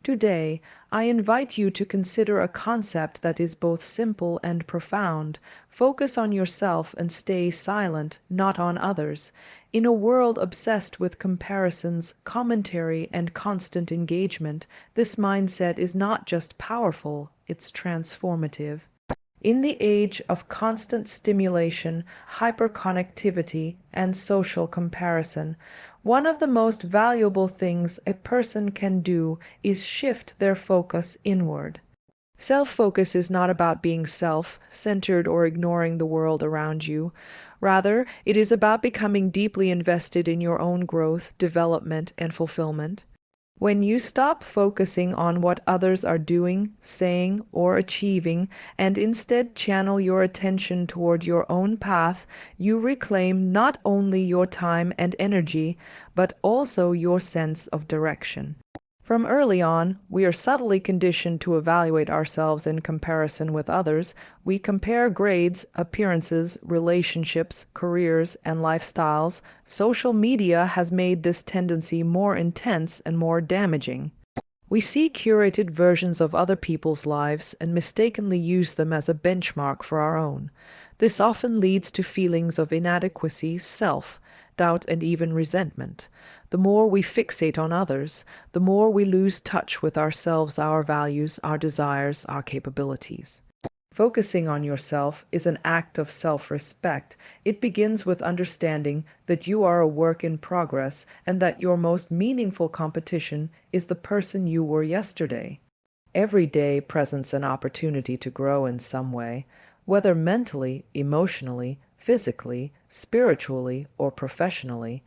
Today, I invite you to consider a concept that is both simple and profound. Focus on yourself and stay silent, not on others. In a world obsessed with comparisons, commentary, and constant engagement, this mindset is not just powerful, it's transformative. In the age of constant stimulation, hyperconnectivity, and social comparison, one of the most valuable things a person can do is shift their focus inward. Self-focus is not about being self-centered or ignoring the world around you. Rather, it is about becoming deeply invested in your own growth, development, and fulfillment. When you stop focusing on what others are doing, saying, or achieving, and instead channel your attention toward your own path, you reclaim not only your time and energy, but also your sense of direction. From early on, we are subtly conditioned to evaluate ourselves in comparison with others. We compare grades, appearances, relationships, careers, and lifestyles. Social media has made this tendency more intense and more damaging. We see curated versions of other people's lives and mistakenly use them as a benchmark for our own. This often leads to feelings of inadequacy, self-doubt, and even resentment. The more we fixate on others, the more we lose touch with ourselves, our values, our desires, our capabilities. Focusing on yourself is an act of self-respect. It begins with understanding that you are a work in progress and that your most meaningful competition is the person you were yesterday. Every day presents an opportunity to grow in some way, whether mentally, emotionally, physically, spiritually, or professionally.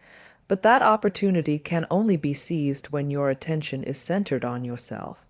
But that opportunity can only be seized when your attention is centered on yourself.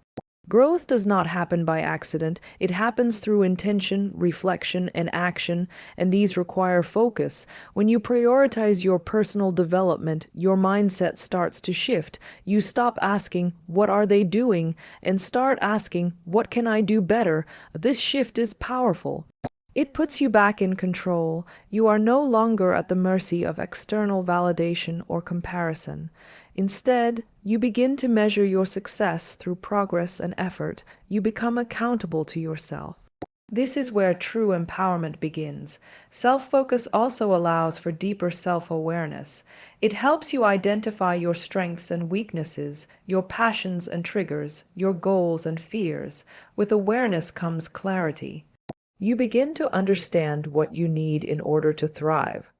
Growth does not happen by accident. It happens through intention, reflection, and action, and these require focus. When you prioritize your personal development, your mindset starts to shift. You stop asking, "What are they doing?" and start asking, "What can I do better?" This shift is powerful. It puts you back in control. You are no longer at the mercy of external validation or comparison. Instead, you begin to measure your success through progress and effort. You become accountable to yourself. This is where true empowerment begins. Self-focus also allows for deeper self-awareness. It helps you identify your strengths and weaknesses, your passions and triggers, your goals and fears. With awareness comes clarity. You begin to understand what you need in order to thrive,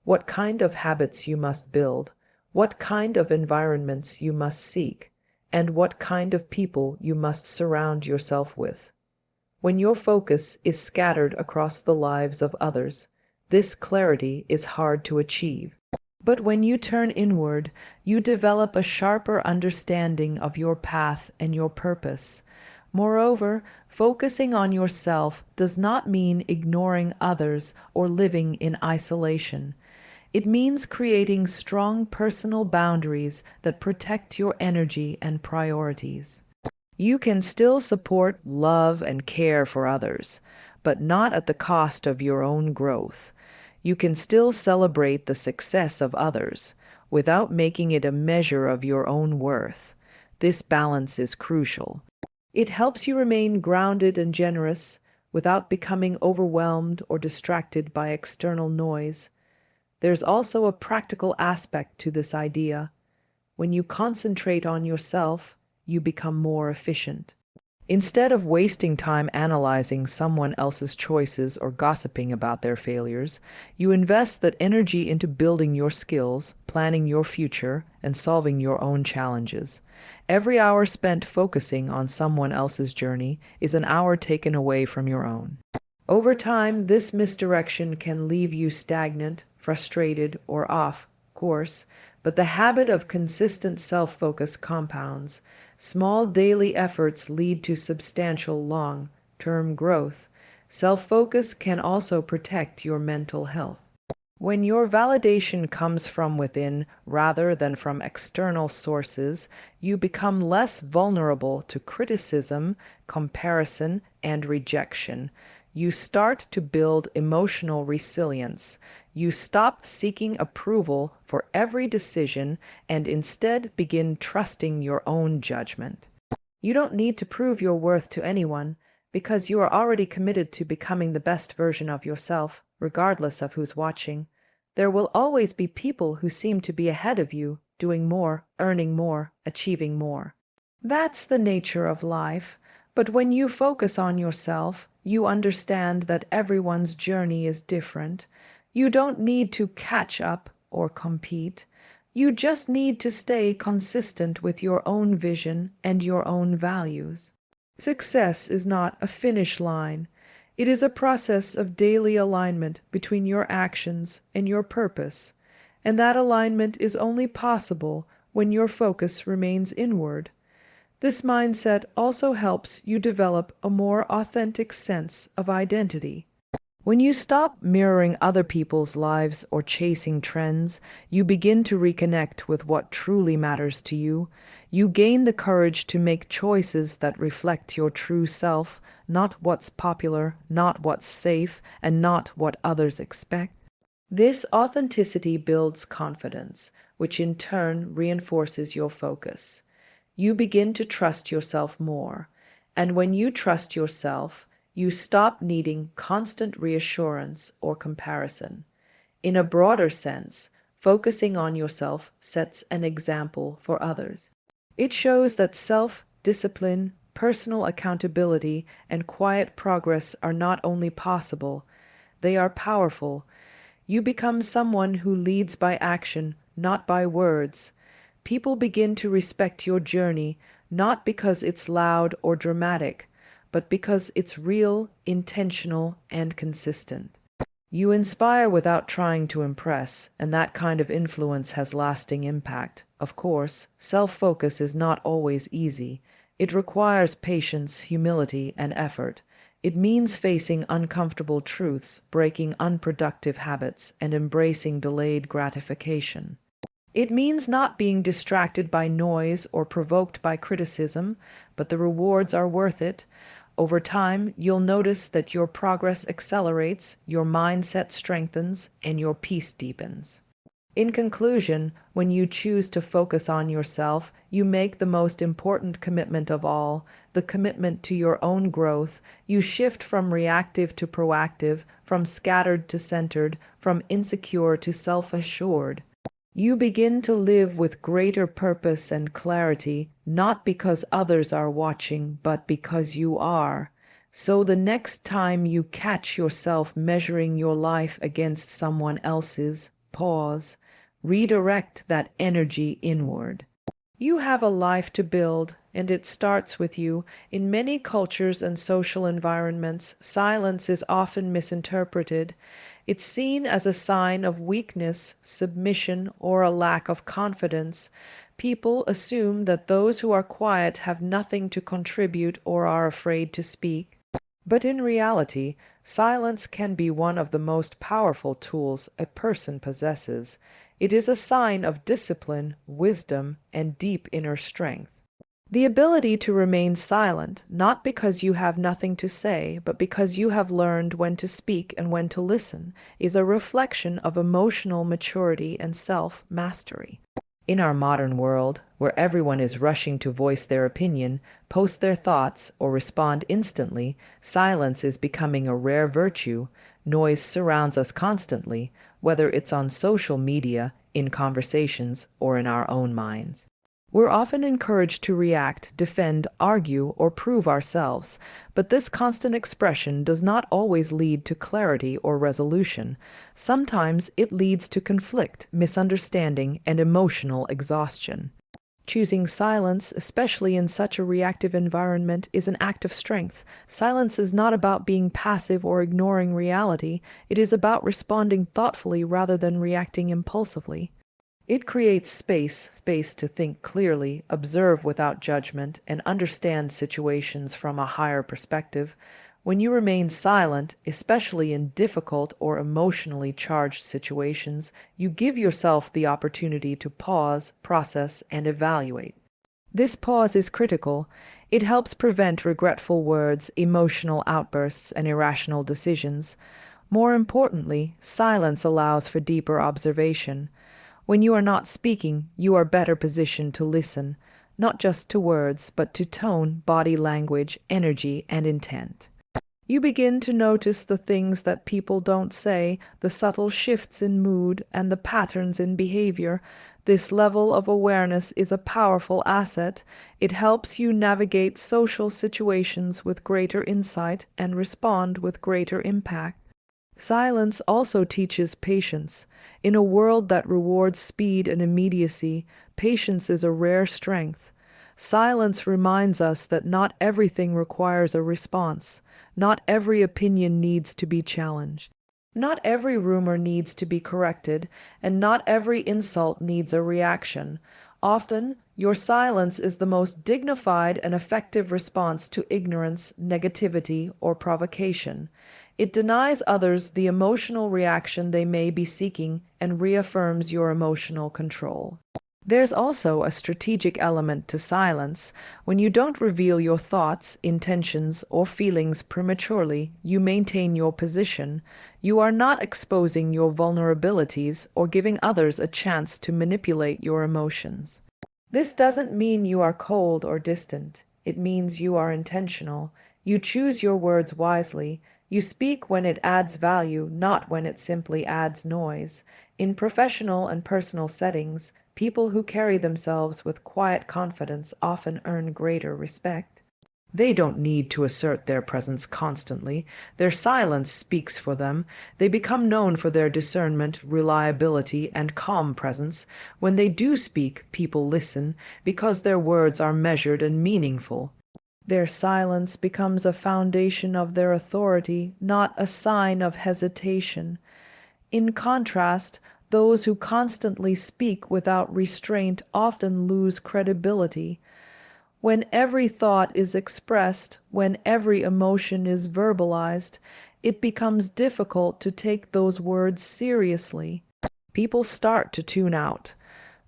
what kind of habits you must build, what kind of environments you must seek, and what kind of people you must surround yourself with. When your focus is scattered across the lives of others, this clarity is hard to achieve. But when you turn inward, you develop a sharper understanding of your path and your purpose. Moreover, focusing on yourself does not mean ignoring others or living in isolation. It means creating strong personal boundaries that protect your energy and priorities. You can still support, love, and care for others, but not at the cost of your own growth. You can still celebrate the success of others without making it a measure of your own worth. This balance is crucial. It helps you remain grounded and generous without becoming overwhelmed or distracted by external noise. There's also a practical aspect to this idea. When you concentrate on yourself, you become more efficient. Instead of wasting time analyzing someone else's choices or gossiping about their failures, you invest that energy into building your skills, planning your future, and solving your own challenges. Every hour spent focusing on someone else's journey is an hour taken away from your own. Over time, this misdirection can leave you stagnant, frustrated, or off course, but the habit of consistent self-focus compounds. Small daily efforts lead to substantial long-term growth. Self-focus can also protect your mental health. When your validation comes from within rather than from external sources, you become less vulnerable to criticism, comparison, and rejection. You start to build emotional resilience. You stop seeking approval for every decision and instead begin trusting your own judgment. You don't need to prove your worth to anyone because you are already committed to becoming the best version of yourself, regardless of who's watching. There will always be people who seem to be ahead of you, doing more, earning more, achieving more. That's the nature of life, but when you focus on yourself, you understand that everyone's journey is different. You don't need to catch up or compete. You just need to stay consistent with your own vision and your own values. Success is not a finish line. It is a process of daily alignment between your actions and your purpose, and that alignment is only possible when your focus remains inward. This mindset also helps you develop a more authentic sense of identity. When you stop mirroring other people's lives or chasing trends, you begin to reconnect with what truly matters to you. You gain the courage to make choices that reflect your true self, not what's popular, not what's safe, and not what others expect. This authenticity builds confidence, which in turn reinforces your focus. You begin to trust yourself more, and when you trust yourself, you stop needing constant reassurance or comparison. In a broader sense, focusing on yourself sets an example for others. It shows that self-discipline, personal accountability, and quiet progress are not only possible, they are powerful. You become someone who leads by action, not by words. People begin to respect your journey, not because it's loud or dramatic, but because it's real, intentional, and consistent. You inspire without trying to impress, and that kind of influence has lasting impact. Of course, self-focus is not always easy. It requires patience, humility, and effort. It means facing uncomfortable truths, breaking unproductive habits, and embracing delayed gratification. It means not being distracted by noise or provoked by criticism, but the rewards are worth it. Over time, you'll notice that your progress accelerates, your mindset strengthens, and your peace deepens. In conclusion, when you choose to focus on yourself, you make the most important commitment of all, the commitment to your own growth. You shift from reactive to proactive, from scattered to centered, from insecure to self-assured. You begin to live with greater purpose and clarity, not because others are watching, but because you are. So the next time you catch yourself measuring your life against someone else's, pause, redirect that energy inward. You have a life to build, and it starts with you. In many cultures and social environments, silence is often misinterpreted. It's seen as a sign of weakness, submission, or a lack of confidence. People assume that those who are quiet have nothing to contribute or are afraid to speak. But in reality, silence can be one of the most powerful tools a person possesses. It is a sign of discipline, wisdom, and deep inner strength. The ability to remain silent, not because you have nothing to say, but because you have learned when to speak and when to listen, is a reflection of emotional maturity and self-mastery. In our modern world, where everyone is rushing to voice their opinion, post their thoughts, or respond instantly, silence is becoming a rare virtue. Noise surrounds us constantly, whether it's on social media, in conversations, or in our own minds. We're often encouraged to react, defend, argue, or prove ourselves, but this constant expression does not always lead to clarity or resolution. Sometimes it leads to conflict, misunderstanding, and emotional exhaustion. Choosing silence, especially in such a reactive environment, is an act of strength. Silence is not about being passive or ignoring reality. It is about responding thoughtfully rather than reacting impulsively. It creates space to think clearly, observe without judgment, and understand situations from a higher perspective. When you remain silent, especially in difficult or emotionally charged situations, you give yourself the opportunity to pause, process, and evaluate. This pause is critical. It helps prevent regretful words, emotional outbursts, and irrational decisions. More importantly, silence allows for deeper observation. When you are not speaking, you are better positioned to listen. not just to words, but to tone, body language, energy, and intent. You begin to notice the things that people don't say, the subtle shifts in mood, and the patterns in behavior. This level of awareness is a powerful asset. It helps you navigate social situations with greater insight and respond with greater impact. Silence also teaches patience. In a world that rewards speed and immediacy, patience is a rare strength. Silence reminds us that not everything requires a response. Not every opinion needs to be challenged. Not every rumor needs to be corrected, and not every insult needs a reaction. Often, your silence is the most dignified and effective response to ignorance, negativity, or provocation. It denies others the emotional reaction they may be seeking and reaffirms your emotional control. There's also a strategic element to silence. When you don't reveal your thoughts, intentions, or feelings prematurely, you maintain your position. You are not exposing your vulnerabilities or giving others a chance to manipulate your emotions. This doesn't mean you are cold or distant. It means you are intentional. You choose your words wisely. You speak when it adds value, not when it simply adds noise. In professional and personal settings, people who carry themselves with quiet confidence often earn greater respect. They don't need to assert their presence constantly. Their silence speaks for them. They become known for their discernment, reliability, and calm presence. When they do speak, people listen because their words are measured and meaningful. Their silence becomes a foundation of their authority, not a sign of hesitation. In contrast, those who constantly speak without restraint often lose credibility. When every thought is expressed, when every emotion is verbalized, it becomes difficult to take those words seriously. People start to tune out.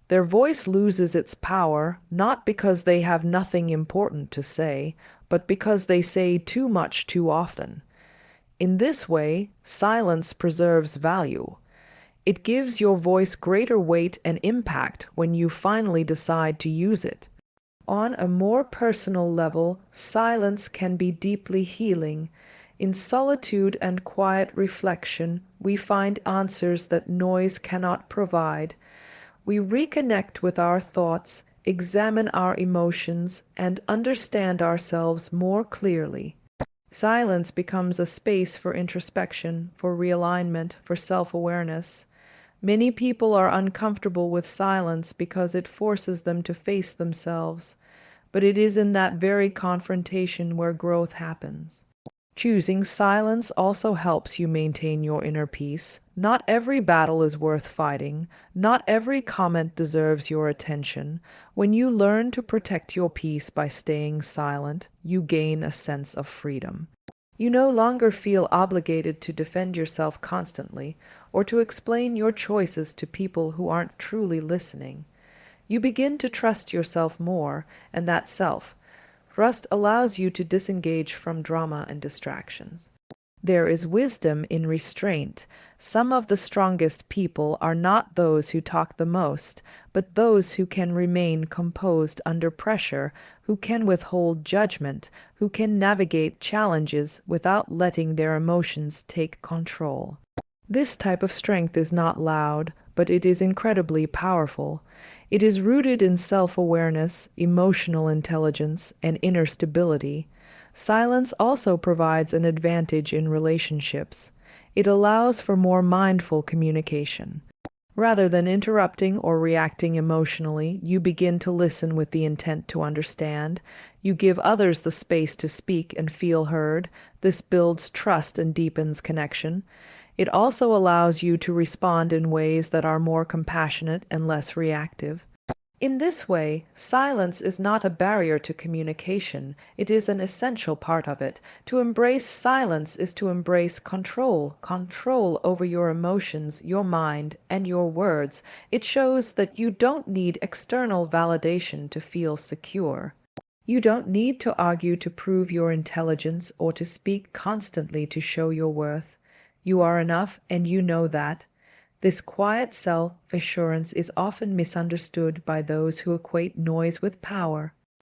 Their voice loses its power, not because they have nothing important to say, but because they say too much too often. In this way, silence preserves value. It gives your voice greater weight and impact when you finally decide to use it. On a more personal level, silence can be deeply healing. In solitude and quiet reflection, we find answers that noise cannot provide. We reconnect with our thoughts, examine our emotions, and understand ourselves more clearly. Silence becomes a space for introspection, for realignment, for self-awareness. Many people are uncomfortable with silence because it forces them to face themselves, but it is in that very confrontation where growth happens. Choosing silence also helps you maintain your inner peace. Not every battle is worth fighting. Not every comment deserves your attention. When you learn to protect your peace by staying silent, you gain a sense of freedom. You no longer feel obligated to defend yourself constantly or to explain your choices to people who aren't truly listening. You begin to trust yourself more, and that trust allows you to disengage from drama and distractions. There is wisdom in restraint. Some of the strongest people are not those who talk the most, but those who can remain composed under pressure, who can withhold judgment, who can navigate challenges without letting their emotions take control. This type of strength is not loud, but it is incredibly powerful. It is rooted in self-awareness, emotional intelligence, and inner stability. Silence also provides an advantage in relationships. It allows for more mindful communication. Rather than interrupting or reacting emotionally, you begin to listen with the intent to understand. You give others the space to speak and feel heard. This builds trust and deepens connection. It also allows you to respond in ways that are more compassionate and less reactive. In this way, silence is not a barrier to communication, it is an essential part of it. To embrace silence is to embrace control over your emotions, your mind, and your words. It shows that you don't need external validation to feel secure. You don't need to argue to prove your intelligence or to speak constantly to show your worth. You are enough, and you know that. This quiet self-assurance is often misunderstood by those who equate noise with power.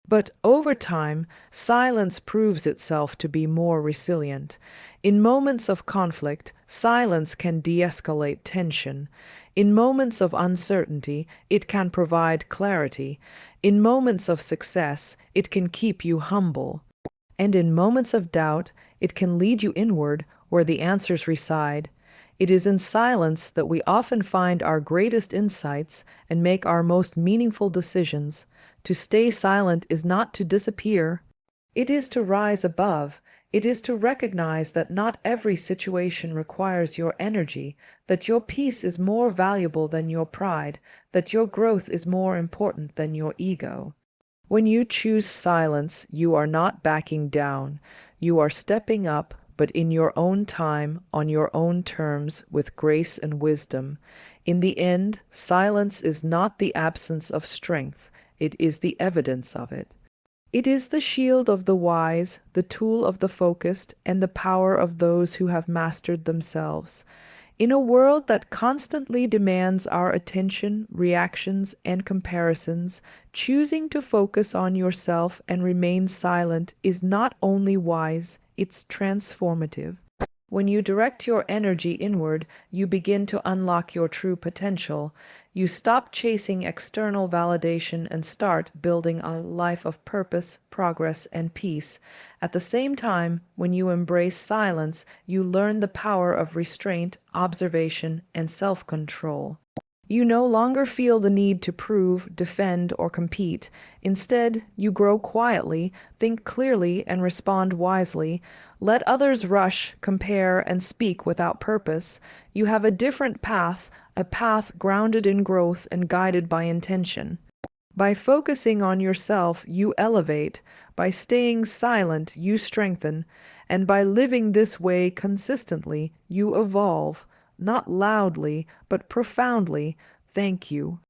But over time, silence proves itself to be more resilient. In moments of conflict, silence can de-escalate tension. In moments of uncertainty, it can provide clarity. In moments of success, it can keep you humble. And in moments of doubt, it can lead you inward where the answers reside. It is in silence that we often find our greatest insights and make our most meaningful decisions. To stay silent is not to disappear. It is to rise above. It is to recognize that not every situation requires your energy, that your peace is more valuable than your pride, that your growth is more important than your ego. When you choose silence, you are not backing down. You are stepping up, but in your own time, on your own terms, with grace and wisdom. In the end, silence is not the absence of strength. It is the evidence of it. It is the shield of the wise, the tool of the focused, and the power of those who have mastered themselves. In a world that constantly demands our attention, reactions, and comparisons, choosing to focus on yourself and remain silent is not only wise, it's transformative. When you direct your energy inward, you begin to unlock your true potential. You stop chasing external validation and start building a life of purpose, progress, and peace. At the same time, when you embrace silence, you learn the power of restraint, observation, and self-control. You no longer feel the need to prove, defend, or compete. Instead, you grow quietly, think clearly, and respond wisely. Let others rush, compare, and speak without purpose. You have a different path, a path grounded in growth and guided by intention. By focusing on yourself, you elevate. By staying silent, you strengthen. And by living this way consistently, you evolve. Not loudly, but profoundly. Thank you.